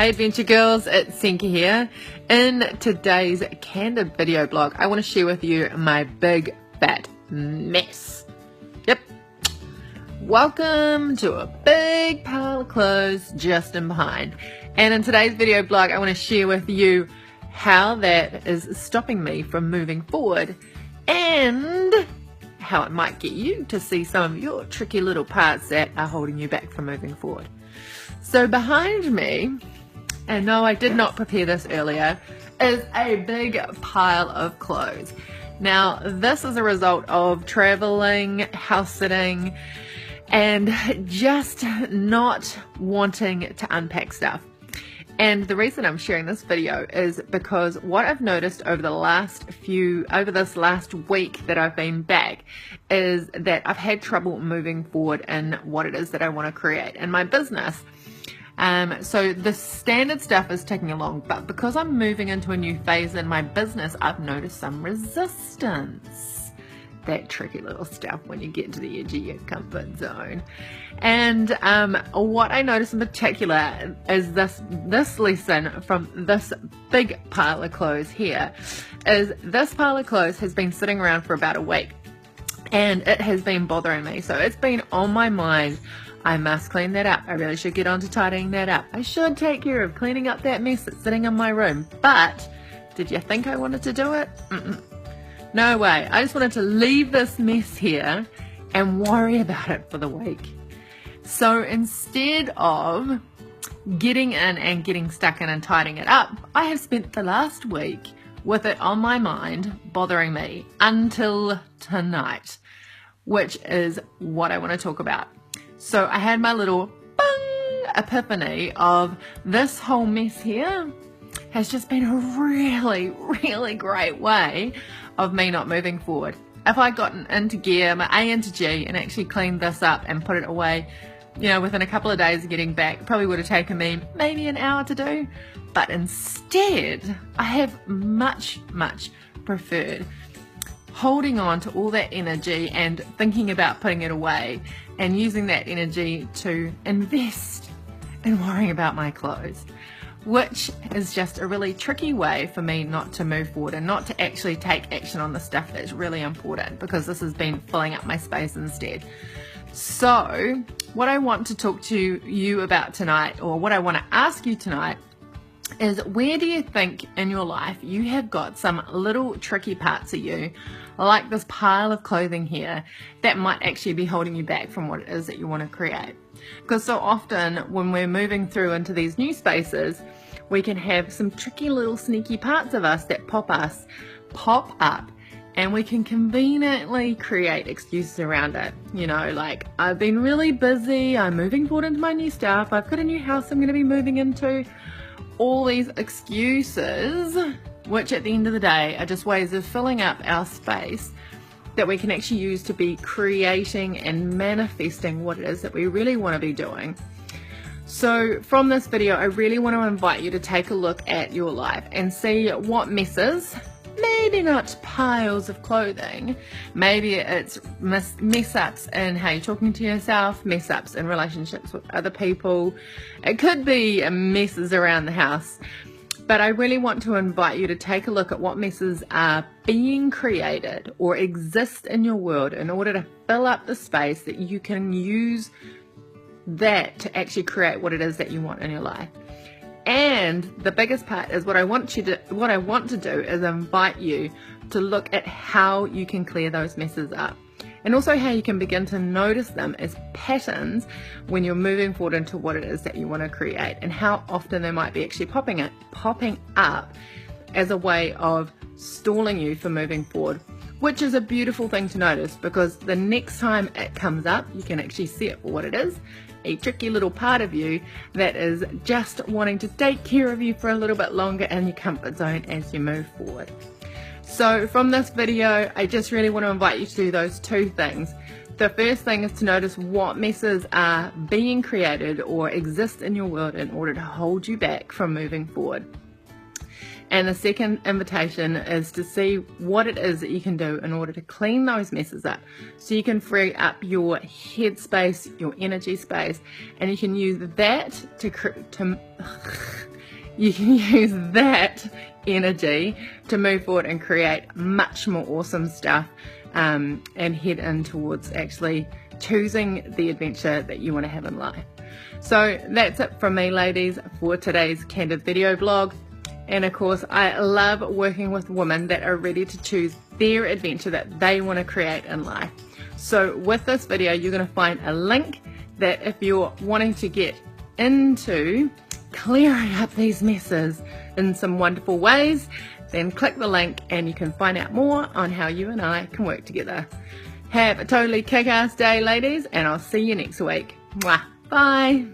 Hey Adventure Girls, it's Senka here. In today's candid video blog, I want to share with you my big fat mess. Yep. Welcome to a big pile of clothes just in behind. And in today's video blog, I want to share with you how that is stopping me from moving forward and how it might get you to see some of your tricky little parts that are holding you back from moving forward. So behind me, and no, I did not prepare this earlier, is a big pile of clothes. Now, this is a result of traveling, house sitting, and just not wanting to unpack stuff. And the reason I'm sharing this video is because what I've noticed over this last week that I've been back is that I've had trouble moving forward in what it is that I want to create in my business. So the standard stuff is ticking along, but because I'm moving into a new phase in my business, I've noticed some resistance. That tricky little stuff when you get to the edge of your comfort zone. And what I noticed in particular is this lesson from this big pile of clothes here, is this pile of clothes has been sitting around for about a week and it has been bothering me. So it's been on my mind. I must clean that up. I really should get on to tidying that up. I should take care of cleaning up that mess that's sitting in my room. But did you think I wanted to do it? No way. I just wanted to leave this mess here and worry about it for the week. So instead of getting in and getting stuck in and tidying it up, I have spent the last week with it on my mind, bothering me until tonight, which is what I want to talk about. So I had my little epiphany of this whole mess here has just been a really, really great way of me not moving forward. If I'd gotten into gear, my A into G, and actually cleaned this up and put it away, you know, within a couple of days of getting back, it probably would have taken me maybe an hour to do. But instead, I have much, much preferred holding on to all that energy and thinking about putting it away and using that energy to invest in worrying about my clothes, which is just a really tricky way for me not to move forward and not to actually take action on the stuff that's really important, because this has been filling up my space instead. So what I want to talk to you about tonight, or what I want to ask you tonight, is where do you think in your life you have got some little tricky parts of you, like this pile of clothing here, that might actually be holding you back from what it is that you want to create? Because so often when we're moving through into these new spaces, we can have some tricky little sneaky parts of us that pop up, and we can conveniently create excuses around it. You know, like, I've been really busy, I'm moving forward into my new stuff, I've got a new house I'm going to be moving into. All these excuses, which at the end of the day are just ways of filling up our space that we can actually use to be creating and manifesting what it is that we really want to be doing. So from this video, I really want to invite you to take a look at your life and see what messes, maybe not piles of clothing, maybe it's mess ups in how you're talking to yourself, mess ups in relationships with other people, it could be messes around the house. But I really want to invite you to take a look at what messes are being created or exist in your world in order to fill up the space that you can use that to actually create what it is that you want in your life. And the biggest part is what I want to do is invite you to look at how you can clear those messes up, and also how you can begin to notice them as patterns when you're moving forward into what it is that you want to create, and how often they might be actually popping up as a way of stalling you for moving forward, which is a beautiful thing to notice, because the next time it comes up, you can actually see it for what it is, a tricky little part of you that is just wanting to take care of you for a little bit longer in your comfort zone as you move forward. So from this video, I just really want to invite you to do those two things. The first thing is to notice what messes are being created or exist in your world in order to hold you back from moving forward. And the second invitation is to see what it is that you can do in order to clean those messes up, so you can free up your head space, your energy space, and you can use that to you can use that energy to move forward and create much more awesome stuff, and head in towards actually choosing the adventure that you want to have in life. So that's it from me, ladies, for today's candid video blog. And of course, I love working with women that are ready to choose their adventure that they want to create in life. So with this video, you're going to find a link that if you're wanting to get into clearing up these messes in some wonderful ways, then click the link and you can find out more on how you and I can work together. Have a totally kick-ass day, ladies, and I'll see you next week. Mwah. Bye.